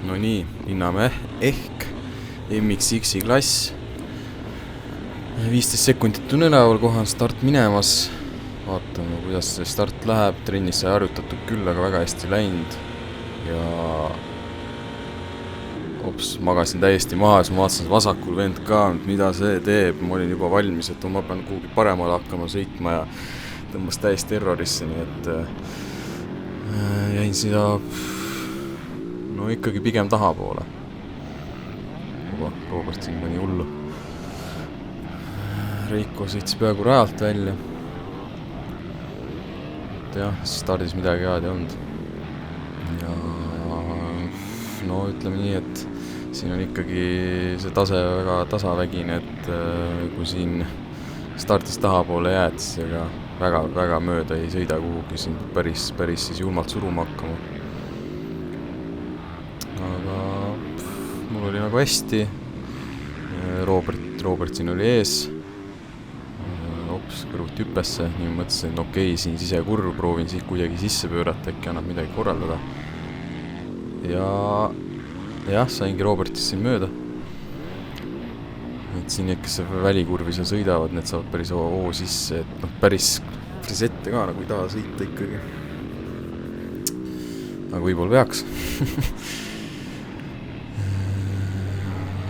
No nii, linname ehk MXX-i klass. 15 sekundit on üleval, kohe on start minemas. Vaatame, kuidas see start läheb. Trennis sai harjutatud küll, aga väga hästi läinud. Ja magasin täiesti maha, siis ma vaatasin vasakul vend ka, mida see teeb. Ma olin juba valmis, et ma pean kuhugi paremale hakkama sõitma ja tõmbas täiesti errorisse, nii et jäin seda ikkagi pigem tahapoole. Robert siin pani hullu. Reiko sõitis peaaegu rajalt välja. Et jah, stardis midagi head ei olnud. Ja ütleme nii, et siin on ikkagi see tase väga tasavägine, et kui siin startis tahapoole jääd, siis ega väga mööda ei sõida kuhugi siin päris siis julmalt suruma hakkama. Aga mul oli nagu hästi. Robert siin oli ees. Kõrvuti hüppesse, nii mõtlesin, et okei, siin sisekurv, proovin siit kuidagi sisse pöörata, äkki annab midagi korraldada. Ja saingi Robertist siin mööda. Et siin, kes välikurvi seal sõidavad, need saavad päris oo sisse, et päris ette ka nagu ei taha sõita ikkagi. Aga võib-olla peaks.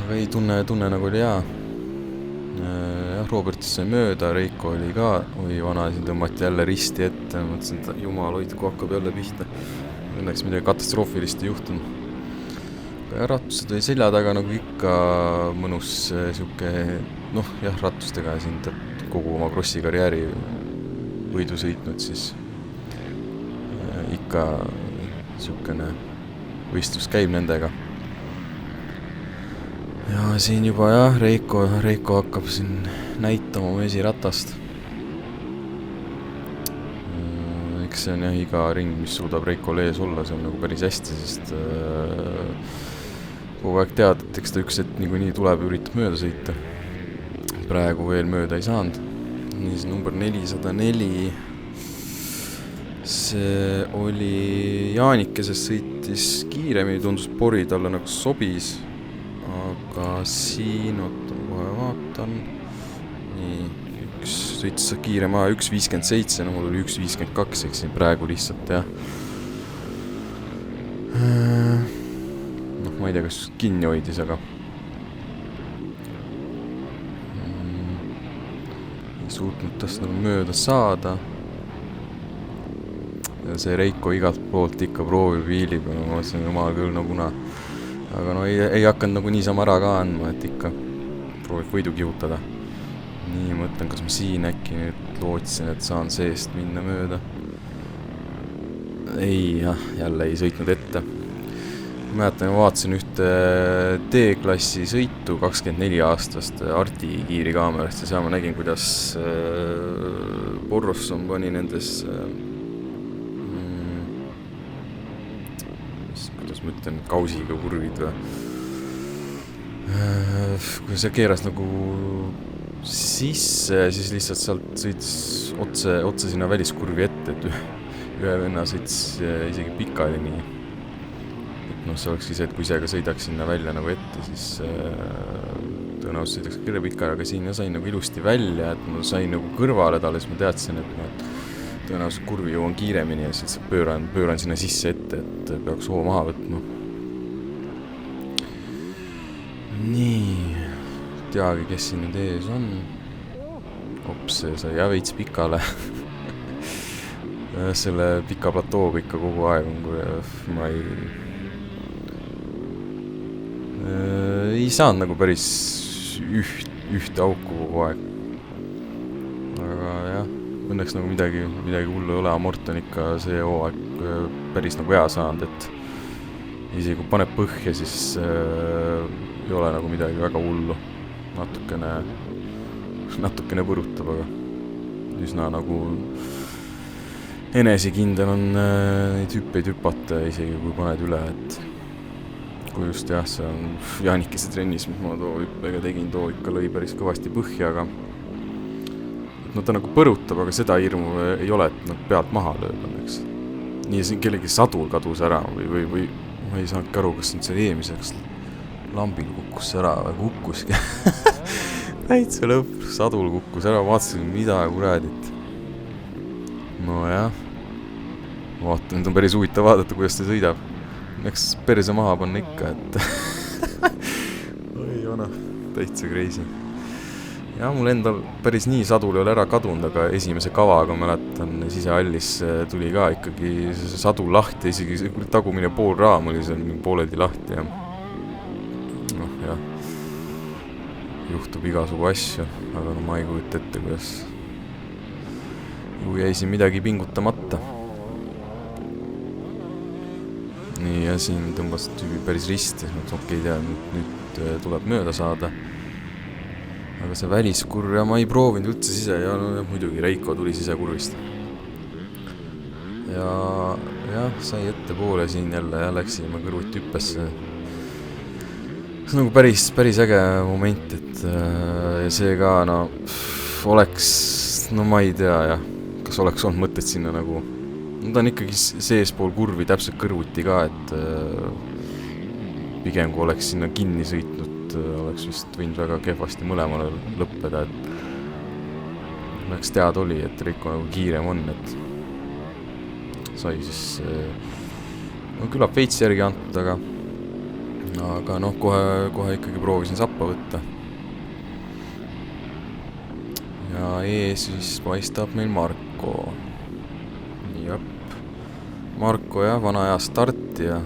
Aga ei tunne nagu oli hea. Robertist sai mööda, Reiko oli ka, vana siin tõmmati jälle risti ette, mõtlesin, et jumal hoidku hakkab jälle pihta. Õnneks midagi katastroofilist ei juhtunud. Ratused oli selja taga nagu ikka mõnus siuke, ratustega siin kogu oma krossi karjääri võidu sõitnud, siis ikka siukene võistlus käib nendega. Ja siin juba Reiko hakkab siin näitama oma esiratast. Eks see on iga ring, mis suudab Reikol ees olla, see on nagu päris hästi, sest kogu aeg tead, et eks ta üks hetk nii tuleb ja üritab mööda sõita. Praegu veel mööda ei saanud. Nii see number 404. See oli Jaanik, kes sõitis kiiremini, tundus pori talle nagu sobis. Aga siin, kohe vaatan. Nii, üks sõitis kiirema 1.57, mul oli 1.52, eks siin praegu lihtsalt, jah. Ma ei tea, kas kinni hoidis, aga ei suutnud tast nagu mööda saada. Ja see Reiko igalt poolt ikka proovib viilib, ma mõtlesin, jumal küll, kuna aga ei hakanud nagu niisama ära ka andma, et ikka proovib võidu kihutada. Nii mõtlen, kas ma siin äkki nüüd lootsin, et saan seest minna mööda. Ei, jälle ei sõitnud ette. Mäletan, ma vaatasin ühte D-klassi sõitu 24 aastast Arti kiirikaamerast ja seal ma nägin, kuidas Borrosson pani nendes kuidas ma ütlen, kausiga kurvid või. Kui see keeras nagu sisse, siis lihtsalt sealt sõitis otse sinna väliskurvi ette, et ühe venna sõitis isegi pikali nii. Et see oleks see, et kui ise ka sõidaks sinna välja nagu ette, siis tõenäoliselt sõidaks kõrve pikali, aga siin sain nagu ilusti välja, et ma sain nagu kõrvale talle, siis ma teadsin, et tõenäoliselt kurvi jõuan kiiremini ja siis pööran sinna sisse ette, et peaks hoo maha võtma. Nii, teagi, kes siin nüüd ees on. See sai veits pikale. Selle pika platooga ikka kogu aeg on, kui ma ei saanud nagu päris ühte auku kogu aeg. Aga jah. Õnneks nagu midagi hullu ei ole, Amort on ikka see hooaeg päris nagu hea saanud, et isegi kui paneb põhja, siis ei ole nagu midagi väga hullu. Natukene põrutab, aga üsna nagu enesekindel on neid hüppeid hüpata, isegi kui paned üle, et kui just see on Jaanikese trennis, mis ma too hüppega tegin, too ikka lõi päris kõvasti põhja, aga ta nagu põrutab, aga seda hirmu ei ole, et nad pealt maha lööb, eks. Nii siin kellegi sadul kadus ära või ma ei saanudki aru, kas nüüd see eelmiseks lambil kukkus ära või kukkuski. Täitsa lõpp, sadul kukkus ära, vaatasin, mida kuradit. No jah, vaatan, nüüd on päris huvitav vaadata, kuidas ta sõidab. Eks perse maha panna ikka, et oi vana, täitsa crazy. Ja mul endal päris nii sadul ei ole ära kadunud, aga esimese kavaga mäletan, sisehallis tuli ka ikkagi sadul lahti, isegi tagumine pool raam oli seal pooleldi lahti ja noh, jah, juhtub igasugu asju, aga no ma ei kujuta ette, kuidas ju jäi siin midagi pingutamata. Nii, ja siin tõmbas tüübi päris risti, okei, tea, nüüd tuleb mööda saada. Aga see väliskurv, ja ma ei proovinud üldse sise, ja no muidugi Reiko tuli sisekurvist. Ja jah, sai ettepoole siin jälle ja läksime kõrvuti hüppesse. See on nagu päris äge moment, et see ka, no, oleks, no ma ei tea, jah, kas oleks olnud mõtted sinna nagu, no ta on ikkagi seespool kurvi täpselt kõrvuti ka, et pigem kui oleks sinna kinni sõitnud, oleks vist võinud väga kehvasti mõlemale lõppeda, et läks teada oli, et Reiko nagu kiirem on, et sai siis no küllap veits järgi antud, aga noh, kohe ikkagi proovisin sappa võtta. Ja ees siis paistab meil Marko. Jep. Marko jah, vana aja start ja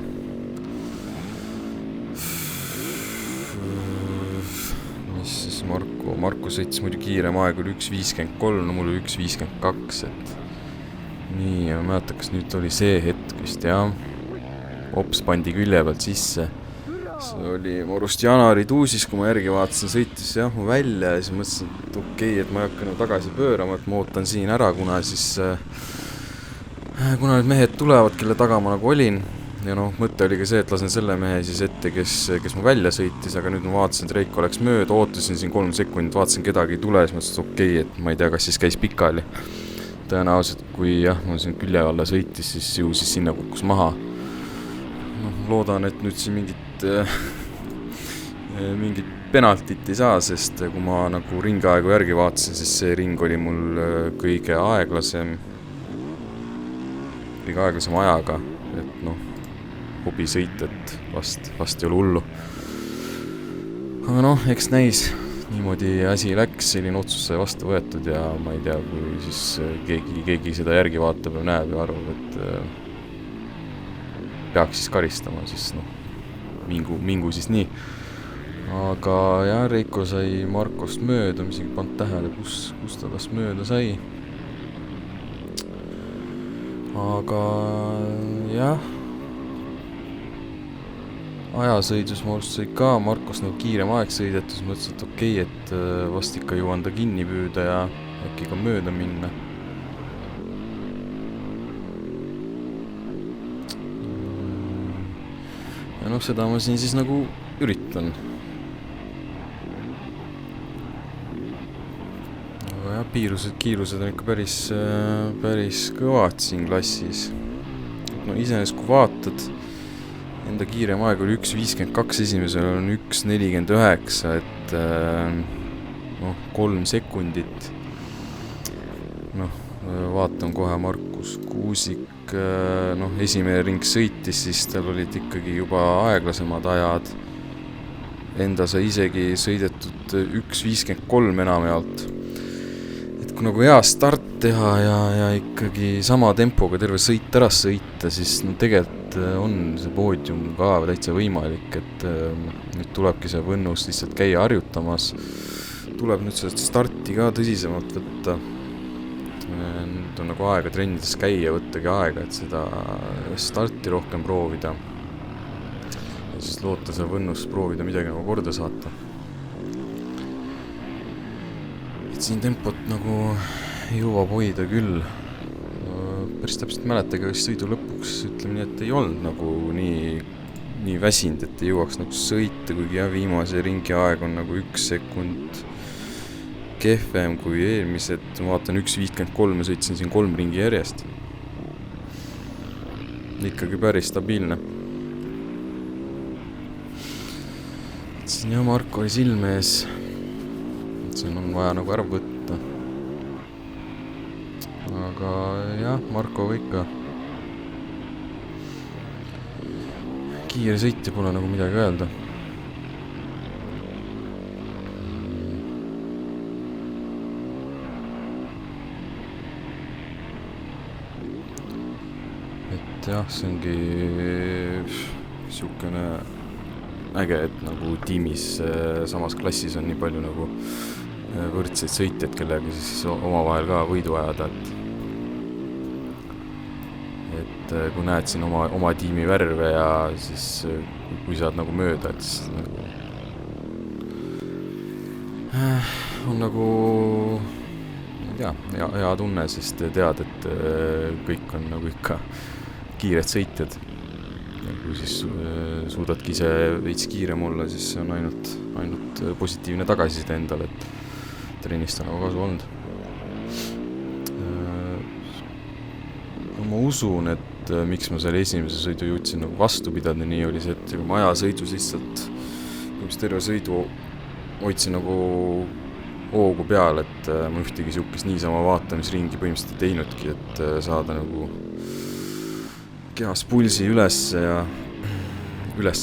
mis siis Marko sõitis muidu kiirem aeg oli 1.53, no mul oli 1.52, et nii, ja ma mäletan, kas nüüd oli see hetk vist, jah. Ops pandi külje pealt sisse. See oli Morust Janari tuusis, kui ma järgi vaatasin, sõitis jah mu välja ja siis mõtlesin, et okei, et ma ei hakka tagasi pöörama, et ma ootan siin ära, kuna need mehed tulevad, kelle taga ma nagu olin. Ja noh, mõte oli ka see, et lasen selle mehe siis ette, kes mu välja sõitis, aga nüüd ma vaatasin, et Reiko läks mööda, ootasin siin 3 sekundit, vaatasin kedagi ei tule, siis mõtlesin, et okei, et ma ei tea, kas siis käis pikali. Tõenäoliselt, kui jah, ma siin külje alla sõitis, siis ju siis sinna kukkus maha. No, loodan, et nüüd siin mingit penaltit ei saa, sest kui ma nagu ringaegu järgi vaatasin, siis see ring oli mul kõige aeglasem ajaga, et noh, hobi sõit, et vast ei ole hullu. Aga noh, eks näis, niimoodi asi läks, selline otsus sai vastu võetud ja ma ei tea, kui siis keegi seda järgi vaatab ja näeb ja arvab, et peaks siis karistama, siis noh, mingu siis nii. Aga jah, Reiko sai Markost mööda, mis ei pannud tähele, kus ta tast mööda sai. Aga jah, ajasõidus ma sai ka Markost nagu kiirem aeg sõidetus, mõtlesin, et okei, et vast ikka jõuan ta kinni püüda ja äkki ka mööda minna. Ja noh, seda ma siin siis nagu üritan. Aga jah, kiirused on ikka päris kõvad siin klassis. No iseenesest kui vaatad, enda kiirem aeg oli 1.52, esimesel on 1.49, et noh, 3 sekundit. Noh, vaatan kohe Markus Kuusik, noh, esimene ring sõitis, siis tal olid ikkagi juba aeglasemad ajad. Enda sai isegi sõidetud 1.53 enamjaolt. Et kui nagu hea start teha ja ikkagi sama tempoga terve sõit ära sõita, siis no tegelikult on see poodium ka täitsa võimalik, et nüüd tulebki see Võnnus lihtsalt käia harjutamas. Tuleb nüüd seda starti ka tõsisemalt võtta. Nüüd on nagu aega trennides käia, võttagi aega, et seda starti rohkem proovida. Ja siis loota seal Võnnus proovida midagi nagu korda saata. Et siin tempot nagu jõuab hoida küll. Päris täpselt mäletagi, kas sõidu lõpuks ütleme nii, et ei olnud nagu nii väsinud, et ei jõuaks nagu sõita, kuigi jah, viimase ringi aeg on nagu 1 sekund kehvem kui eelmised. Ma vaatan 1.53 ja sõitsin siin 3 ringi järjest. Ikkagi päris stabiilne. vaatasin ja Marko oli silme ees. See on vaja nagu ära võtta. Aga jah, Markoga ikka kiire sõitja, pole nagu midagi öelda. Et jah, see ongi siukene äge, et nagu tiimis samas klassis on nii palju nagu võrdseid sõitjaid, kellega siis omavahel ka võidu ajada, et kui näed siin oma tiimi värve ja siis kui saad nagu mööda, et siis nagu on nagu hea tunne, sest tead, et kõik on nagu ikka kiired sõitjad. Ja kui siis suudadki ise veits kiirem olla, siis see on ainult positiivne tagasiside endale, et trennist on nagu kasu olnud. Ma usun, et miks ma selle esimese sõidu jõudsin nagu vastu pidada, nii oli see, et ma ajasõidus lihtsalt terve sõidu hoidsin nagu hoogu peal, et ma ühtegi siukest niisama vaatamisringi põhimõtteliselt ei teinudki, et saada nagu kehas pulsi üles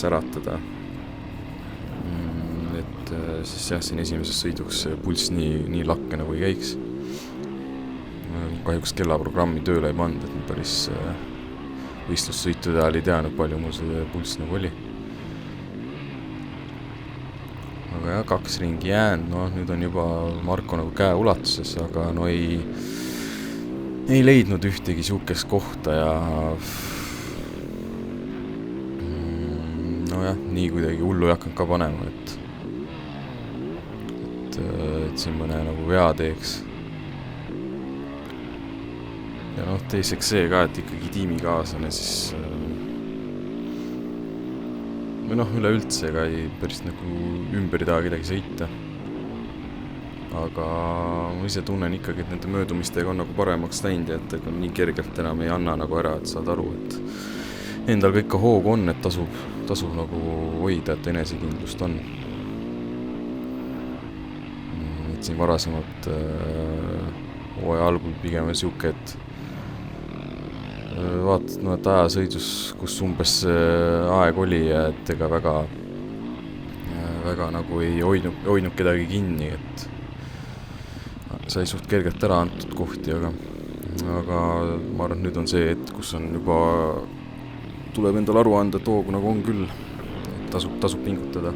äratada. Et siis jah, siin esimeses sõiduks pulss nii lakke nagu ei käiks. Kahjuks kellaprogrammi tööle ei pannud, et ma päris võistlussõitude ajal ei teadnud, palju mul see pulss nagu oli. Aga jah, 2 ringi jäänud, nüüd on juba Marko nagu käe ulatuses, aga ei leidnud ühtegi siukest kohta ja nii kuidagi hullu ei hakanud ka panema, et siin mõne nagu vea teeks. Ja teiseks see ka, et ikkagi tiimikaaslane siis või üleüldse ega ei päris nagu ümber ei taha kedagi sõita. Aga ma ise tunnen ikkagi, et nende möödumistega on nagu paremaks läinud ja et nii kergelt enam ei anna nagu ära, et saad aru, et endal ka ikka hoogu on, et tasub nagu hoida, et enesekindlust on. Et siin varasemalt hooaja algul pigem on siuke, et vaatad, et ajasõidus, kus umbes aeg oli ja et ega väga nagu ei hoidnud kedagi kinni, et sai suht kergelt ära antud kohti, aga ma arvan, et nüüd on see, et kus on juba tuleb endal aru anda, et hoogu nagu on küll, tasub pingutada.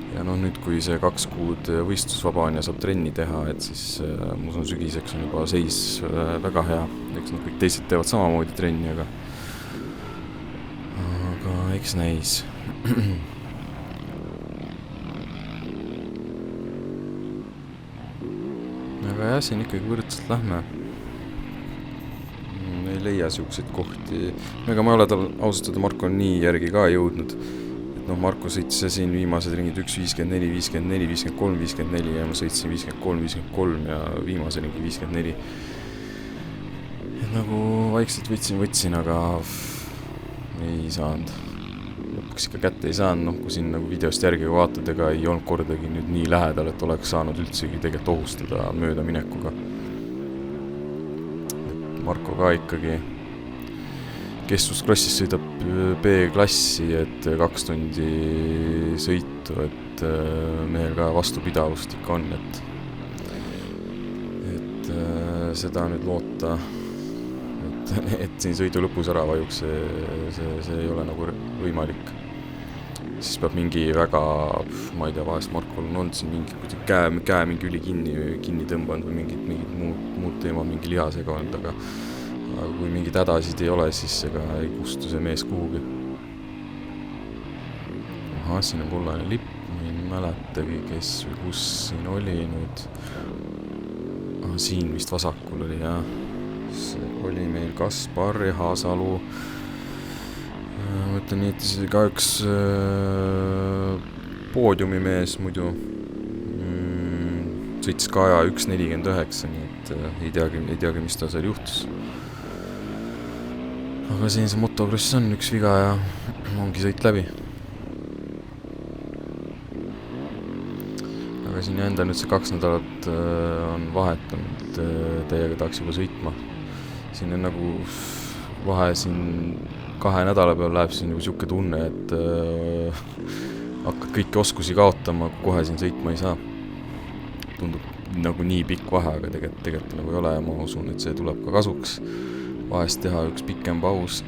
Ja nüüd, kui see 2 kuud võistlusvaba on ja saab trenni teha, et siis ma usun, sügiseks on juba seis väga hea. Eks kõik teised teevad samamoodi trenni, aga eks näis. Aga jah, siin ikkagi võrdselt lähme. Ei leia siukseid kohti. Ega ma ei ole tal ausalt, et Marko on nii järgi ka jõudnud. Marko sõitsi siin viimased ringid 1.54, 54, 53, 54 ja ma sõitsin 53, 53 ja viimase ringi 54. Et nagu vaikselt võtsin, aga ei saanud. Lõpuks ikka kätte ei saanud, kui siin nagu videost järgi vaatad, ega ei olnud kordagi nüüd nii lähedal, et oleks saanud üldsegi tegelikult ohustada mööda minekuga. Et Marko ka ikkagi Kestvuskrossis sõidab B-klassi, et 2 tundi sõitu, et mehel ka vastupidavust ikka on, et seda nüüd loota, et siin sõidu lõpus ära vajuks, see ei ole nagu võimalik. Siis peab mingi väga, ma ei tea, vahest Markol on olnud siin mingi käe mingi üli kinni tõmbanud või mingid muud teema, mingi lihasega olnud, aga kui mingid hädasid ei ole, siis ega ei kustu see mees kuhugi. Siin on kollane lipp, ma ei mäletagi, kes või kus siin oli nüüd. Siin vist vasakul oli, jah. See oli meil Kaspar ja Haasalu. Ma ütlen nii, et see ka üks poodiumimees muidu sõitis ka aja 1.49, nii et ei teagi, mis ta seal juhtus. Aga siin see motokrossis on üks viga ja ongi sõit läbi. aga siin enda nüüd see 2 nädalat on vahetanud, teiega tahaks juba sõitma. Siin on nagu vahe siin 2 nädala peal läheb siin nagu siuke tunne, et hakkad kõiki oskusi kaotama, kohe siin sõitma ei saa. Tundub nagu nii pikk vahe, aga tegelikult nagu ei ole ja ma usun, et see tuleb ka kasuks. Vahest teha üks pikem paus.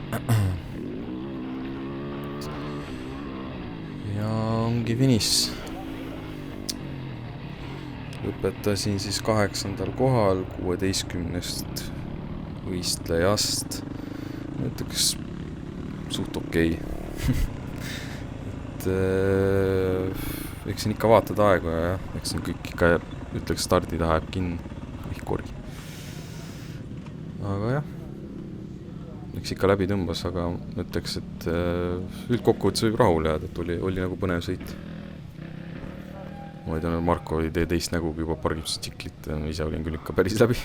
Ja ongi finiš. Lõpetasin siis 8. kohal 16 võistlejast. Ütleks suht okei. Et eks siin ikka vaatad aegu ja eks siin kõik ikka ütleks stardi taha jääb kinni ihkuri. Aga jah, eks ikka läbi tõmbas, aga ütleks, et üldkokkuvõttes võib rahule jääda, et oli nagu põnev sõit. Ma ei tea, Marko oli teist nägu, kui juba pargib see tsiklit, ise olin küll ikka päris läbi.